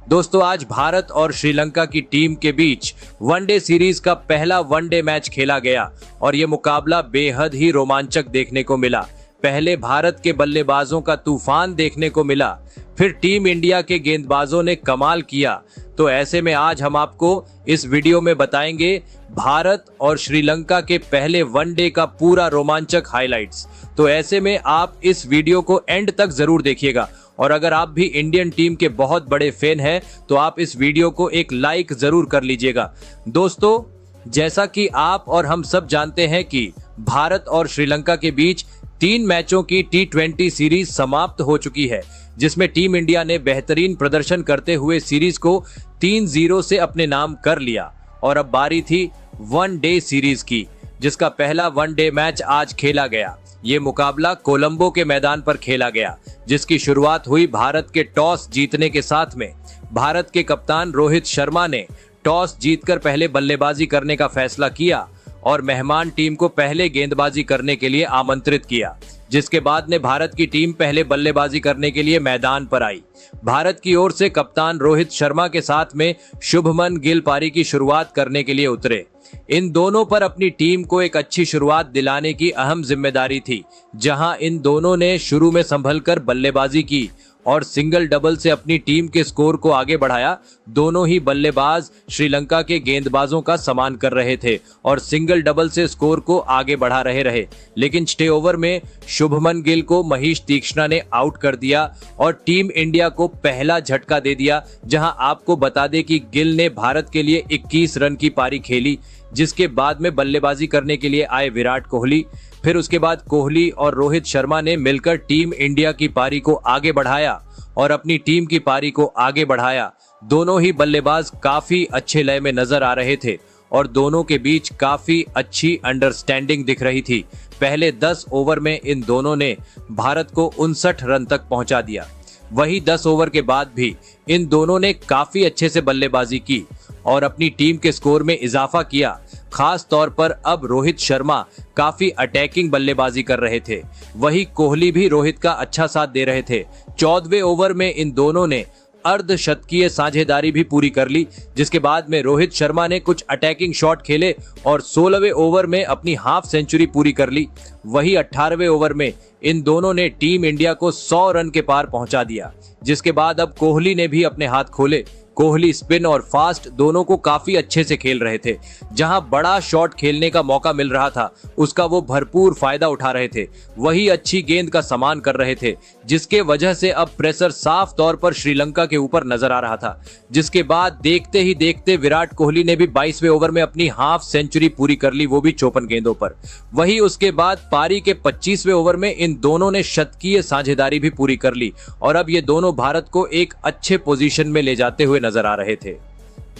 दोस्तों आज भारत और श्रीलंका की टीम के बीच वनडे सीरीज का पहला वनडे मैच खेला गया और ये मुकाबला बेहद ही रोमांचक देखने को मिला। पहले भारत के बल्लेबाजों का तूफान देखने को मिला, फिर टीम इंडिया के गेंदबाजों ने कमाल किया। तो ऐसे में आज हम आपको इस वीडियो में बताएंगे भारत और श्रीलंका के पहले वनडे का पूरा रोमांचक हाइलाइट्स। तो ऐसे में आप इस वीडियो को एंड तक जरूर देखिएगा और अगर आप भी इंडियन टीम के बहुत बड़े फैन हैं तो आप इस वीडियो को एक लाइक जरूर कर लीजिएगा। दोस्तों जैसा कि आप और हम सब जानते हैं कि भारत और श्रीलंका के बीच 3 मैचों की T20 सीरीज समाप्त हो चुकी है, जिसमें टीम इंडिया ने बेहतरीन प्रदर्शन करते हुए सीरीज को 3-0 से अपने नाम कर लिया और अब बारी थी वनडे सीरीज की, जिसका पहला वनडे मैच आज खेला गया। ये मुकाबला कोलंबो के मैदान पर खेला गया, जिसकी शुरुआत हुई भारत के टॉस जीतने के साथ में। भारत के कप्तान रोहित शर्मा ने टॉस जीतकर पहले बल्लेबाजी करने का फैसला किया और मेहमान टीम को पहले गेंदबाजी करने के लिए आमंत्रित किया, जिसके बाद ने भारत की टीम पहले बल्लेबाजी करने के लिए मैदान पर आई। भारत की ओर से कप्तान रोहित शर्मा के साथ में शुभमन गिल पारी की शुरुआत करने के लिए उतरे। इन दोनों पर अपनी टीम को एक अच्छी शुरुआत दिलाने की अहम जिम्मेदारी थी, जहां इन दोनों ने शुरू में संभलकर बल्लेबाजी की और सिंगल डबल से अपनी टीम के स्कोर को आगे बढ़ाया। दोनों ही बल्लेबाज श्रीलंका के गेंदबाजों का सामना कर रहे थे और सिंगल डबल से स्कोर को आगे बढ़ा रहे, लेकिन छठे ओवर में शुभमन गिल को महेश तीक्ष्णा ने आउट कर दिया और टीम इंडिया को पहला झटका दे दिया। जहां आपको बता दें कि गिल ने भारत के लिए 21 रन की पारी खेली, जिसके बाद में बल्लेबाजी करने के लिए आए विराट कोहली। फिर उसके बाद कोहली और रोहित शर्मा ने मिलकर टीम इंडिया की पारी को आगे बढ़ाया और अपनी टीम की पारी को आगे बढ़ाया। दोनों ही बल्लेबाज काफी अच्छे लय में नजर आ रहे थे और दोनों के बीच काफी अच्छी अंडरस्टैंडिंग दिख रही थी। पहले 10 ओवर में इन दोनों ने भारत को 59 रन तक पहुंचा दिया। वही 10 ओवर के बाद भी इन दोनों ने काफी अच्छे से बल्लेबाजी की और अपनी टीम के स्कोर में इजाफा किया। खास तौर पर अब रोहित शर्मा काफी अटैकिंग बल्लेबाजी कर रहे थे, वही कोहली भी रोहित का अच्छा साथ दे रहे थे। 14वें ओवर में इन दोनों ने अर्धशतकीय साझेदारी भी पूरी कर ली, जिसके बाद में रोहित शर्मा ने कुछ अटैकिंग शॉट खेले और 16वें ओवर में अपनी हाफ सेंचुरी पूरी कर ली। वही 18वें ओवर में इन दोनों ने टीम इंडिया को 100 रन के पार पहुंचा दिया, जिसके बाद अब कोहली ने भी अपने हाथ खोले। कोहली स्पिन और फास्ट दोनों को काफी अच्छे से खेल रहे थे। जहां बड़ा शॉट खेलने का मौका मिल रहा था उसका वो भरपूर फायदा उठा रहे थे, वही अच्छी गेंद का सामना कर रहे थे, जिसके वजह से अब प्रेशर साफ तौर पर श्रीलंका के ऊपर नजर आ रहा था। जिसके बाद देखते ही देखते विराट कोहली ने भी 22वें ओवर में अपनी हाफ सेंचुरी पूरी कर ली, वो भी 54 गेंदों पर। वही उसके बाद पारी के 25वें ओवर में इन दोनों ने शतकीय साझेदारी भी पूरी कर ली और अब ये दोनों भारत को एक अच्छे पोजीशन में ले जाते हुए नजर आ रहे थे।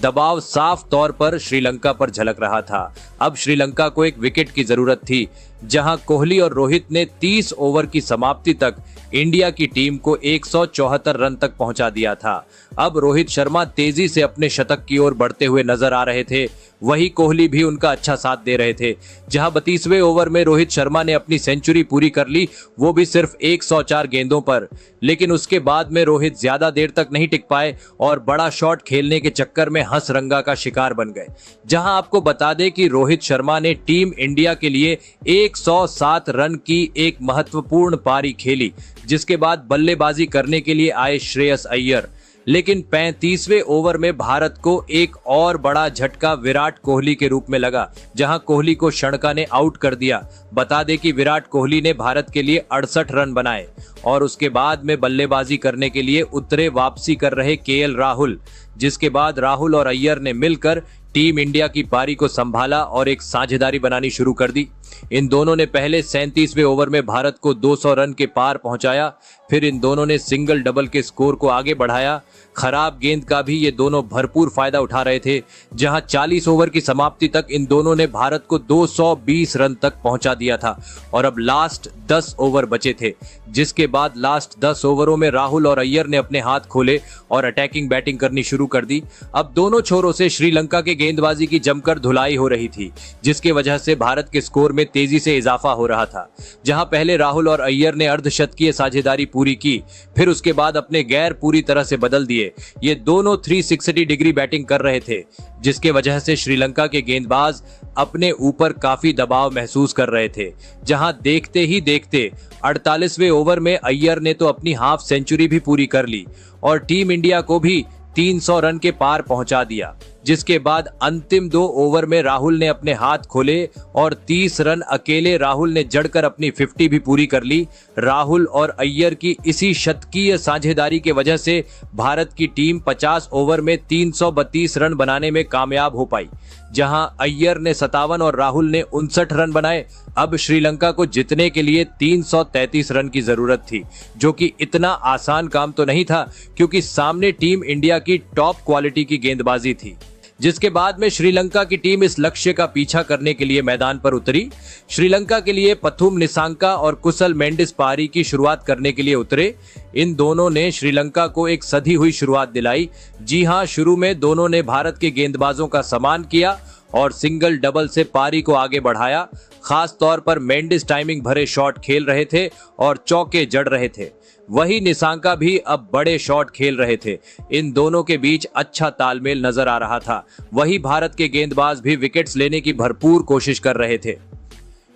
दबाव साफ तौर पर श्रीलंका पर झलक रहा था। अब श्रीलंका को एक विकेट की जरूरत थी, जहां कोहली और रोहित ने 30 ओवर की समाप्ति तक इंडिया की टीम को 174 रन तक पहुंचा दिया था। अब रोहित शर्मा तेजी से अपने शतक की ओर बढ़ते हुए नजर आ रहे थे, वही कोहली भी उनका अच्छा साथ दे रहे थे। जहां 32वें ओवर में रोहित शर्मा ने अपनी सेंचुरी पूरी कर ली, वो भी सिर्फ 104 गेंदों पर, लेकिन उसके बाद में रोहित ज्यादा देर तक नहीं टिक पाए और बड़ा शॉट खेलने के चक्कर में हंसरंगा का शिकार बन गए। जहां आपको बता दें कि रोहित शर्मा ने टीम इंडिया के लिए 107 रन की एक महत्वपूर्ण पारी खेली, जिसके बाद बल्लेबाजी करने के लिए आए श्रेयस अय्यर। लेकिन 35वें ओवर में भारत को एक और बड़ा झटका विराट कोहली के रूप में लगा, जहां कोहली को शणका ने आउट कर दिया। बता दें कि विराट कोहली ने भारत के लिए 68 रन बनाए और उसके बाद में बल्लेबाजी करने के लिए उतरे वापसी कर रहे केएल राहुल, जिसके बाद राहुल और अय्यर ने मिलकर टीम इंडिया की पारी को संभाला और एक साझेदारी बनानी शुरू कर दी। इन दोनों ने पहले 37वें ओवर में भारत को 200 रन के पार पहुंचाया। फिर इन दोनों ने सिंगल डबल के स्कोर को आगे बढ़ाया। खराब गेंद का भी ये दोनों भरपूर फायदा उठा रहे थे, जहां 40 ओवर की समाप्ति तक इन दोनों ने भारत को 220 रन तक पहुंचा दिया था और अब लास्ट 10 ओवर बचे थे, जिसके बाद लास्ट 10 ओवरों में राहुल और अय्यर ने अपने हाथ खोले और अटैकिंग बैटिंग करनी शुरू कर दी। अब दोनों छोरों से श्रीलंका के गेंदबाजी की जमकर धुलाई हो रही थी, जिसकी वजह से भारत के स्कोर में तेजी से इजाफा हो रहा था। जहां पहले राहुल और अय्यर ने अर्धशतकीय साझेदारी पूरी की, फिर उसके बाद अपने गैर पूरी तरह से बदल दिए। ये दोनों 360 डिग्री बैटिंग कर रहे थे, जिसके वजह से श्रीलंका के गेंदबाज अपने ऊपर काफी दबाव महसूस कर रहे थे। जहां देखते ही देखते 48वें ओवर में अय्यर ने तो अपनी हाफ सेंचुरी भी पूरी कर ली और टीम इंडिया को भी 300 रन के पार पहुंचा दिया। जिसके बाद अंतिम 2 ओवर में राहुल ने अपने हाथ खोले और 30 रन अकेले राहुल ने जड़कर अपनी 50 भी पूरी कर ली। राहुल और अय्यर की इसी शतकीय साझेदारी के वजह से भारत की टीम 50 ओवर में 332 रन बनाने में कामयाब हो पाई, जहां अय्यर ने 57 और राहुल ने 59 रन बनाए। अब श्रीलंका को जीतने के लिए 333 रन की जरूरत थी, जो कि इतना आसान काम तो नहीं था, क्योंकि सामने टीम इंडिया की टॉप क्वालिटी की गेंदबाजी थी। जिसके बाद में श्रीलंका की टीम इस लक्ष्य का पीछा करने के लिए मैदान पर उतरी। श्रीलंका के लिए पथुम निसांका और कुशल मेंडिस पारी की शुरुआत करने के लिए उतरे। इन दोनों ने श्रीलंका को एक सधी हुई शुरुआत दिलाई। जी हां, शुरू में दोनों ने भारत के गेंदबाजों का सम्मान किया और सिंगल डबल से पारी को आगे बढ़ाया। खास तौर पर मेंडिस टाइमिंग भरे शॉट खेल रहे थे और चौके जड़ रहे थे। वही निसांका भी अब बड़े शॉट खेल रहे थे। इन दोनों के बीच अच्छा तालमेल नजर आ रहा था। वही भारत के गेंदबाज भी विकेट्स लेने की भरपूर कोशिश कर रहे थे।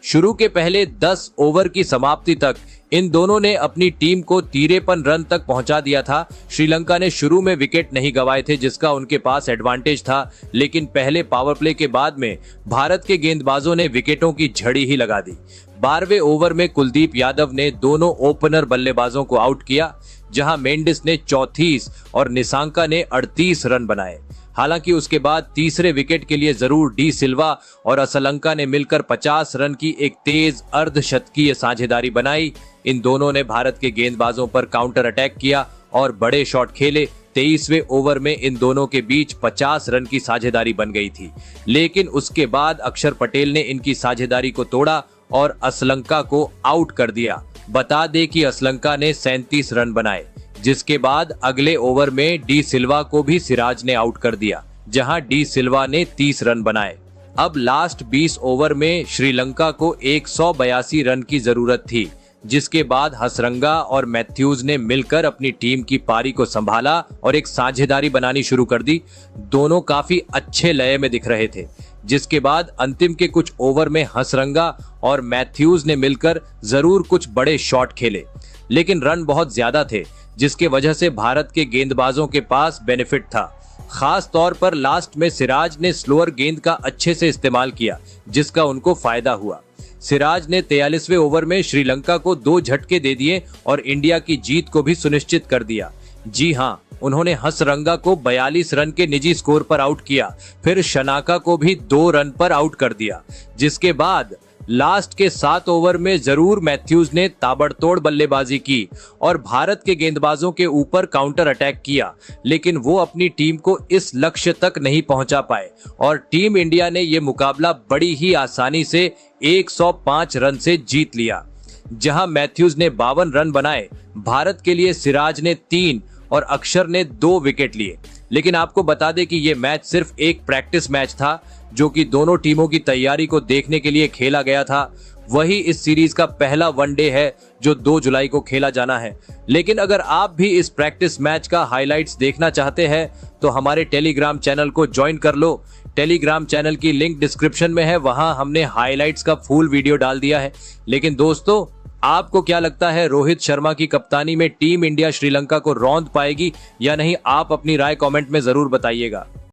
शुरू के पहले 10 ओवर की समाप्ति तक इन दोनों ने अपनी टीम को 53 रन तक पहुंचा दिया था। श्रीलंका ने शुरू में विकेट नहीं गंवाए थे, जिसका उनके पास एडवांटेज था, लेकिन पहले पावर प्ले के बाद में भारत के गेंदबाजों ने विकेटों की झड़ी ही लगा दी। 12वें ओवर में कुलदीप यादव ने दोनों ओपनर बल्लेबाजों को आउट किया, जहां मेंडिस ने 34 और निसांका ने 38 रन बनाए। हालांकि उसके बाद तीसरे विकेट के लिए जरूर डी सिल्वा और असलंका ने मिलकर 50 रन की एक तेज अर्धशतकीय साझेदारी बनाई। इन दोनों ने भारत के गेंदबाजों पर काउंटर अटैक किया और बड़े शॉट खेले। 23वें ओवर में इन दोनों के बीच 50 रन की साझेदारी बन गई थी, लेकिन उसके बाद अक्षर पटेल ने इनकी साझेदारी को तोड़ा और असलंका को आउट कर दिया। बता दें कि असलंका ने 37 रन बनाए, जिसके बाद अगले ओवर में डी सिल्वा को भी सिराज ने आउट कर दिया, जहां डी सिल्वा ने 30 रन बनाए। अब लास्ट 20 ओवर में श्रीलंका को 182 रन की जरूरत थी, जिसके बाद हसरंगा और मैथ्यूज ने मिलकर अपनी टीम की पारी को संभाला और एक साझेदारी बनानी शुरू कर दी। दोनों काफी अच्छे लय में दिख रहे थे, जिसके बाद अंतिम के कुछ ओवर में हसरंगा और मैथ्यूज ने मिलकर जरूर कुछ बड़े शॉट खेले, लेकिन रन बहुत ज्यादा थे, जिसके वजह से भारत के गेंदबाजों के पास बेनिफिट था। खास तौर पर लास्ट में सिराज ने स्लोअर गेंद का अच्छे से इस्तेमाल किया, जिसका उनको फायदा हुआ। सिराज ने 43वें ओवर में श्रीलंका को 2 झटके दे दिए और इंडिया की जीत को भी सुनिश्चित कर दिया। जी हां, उन्होंने हसरंगा को 42 रन के निजी स्कोर पर आउट किया, फिर शनाका को भी 2 रन पर आउट कर दिया। जिसके बाद लास्ट के 7 ओवर में जरूर मैथ्यूज ने ताबड़तोड़ बल्लेबाजी की और भारत के गेंदबाजों के ऊपर काउंटर अटैक किया, लेकिन वो अपनी टीम को इस लक्ष्य तक नहीं पहुंचा पाए और टीम इंडिया ने ये मुकाबला बड़ी ही आसानी से 105 रन से जीत लिया। जहां मैथ्यूज ने 52 रन बनाए, भारत के लिए सिराज ने 3 और अक्षर ने 2 विकेट लिए। लेकिन आपको बता दें कि ये मैच सिर्फ एक प्रैक्टिस मैच था, जो कि दोनों टीमों की तैयारी को देखने के लिए खेला गया था। वही इस सीरीज का पहला वनडे है जो 2 जुलाई को खेला जाना है। लेकिन अगर आप भी इस प्रैक्टिस मैच का हाइलाइट्स देखना चाहते हैं तो हमारे टेलीग्राम चैनल को ज्वाइन कर लो। टेलीग्राम चैनल की लिंक डिस्क्रिप्शन में है, वहां हमने हाइलाइट्स का फुल वीडियो डाल दिया है। लेकिन दोस्तों, आपको क्या लगता है, रोहित शर्मा की कप्तानी में टीम इंडिया श्रीलंका को रौंद पाएगी या नहीं? आप अपनी राय कमेंट में जरूर बताइएगा।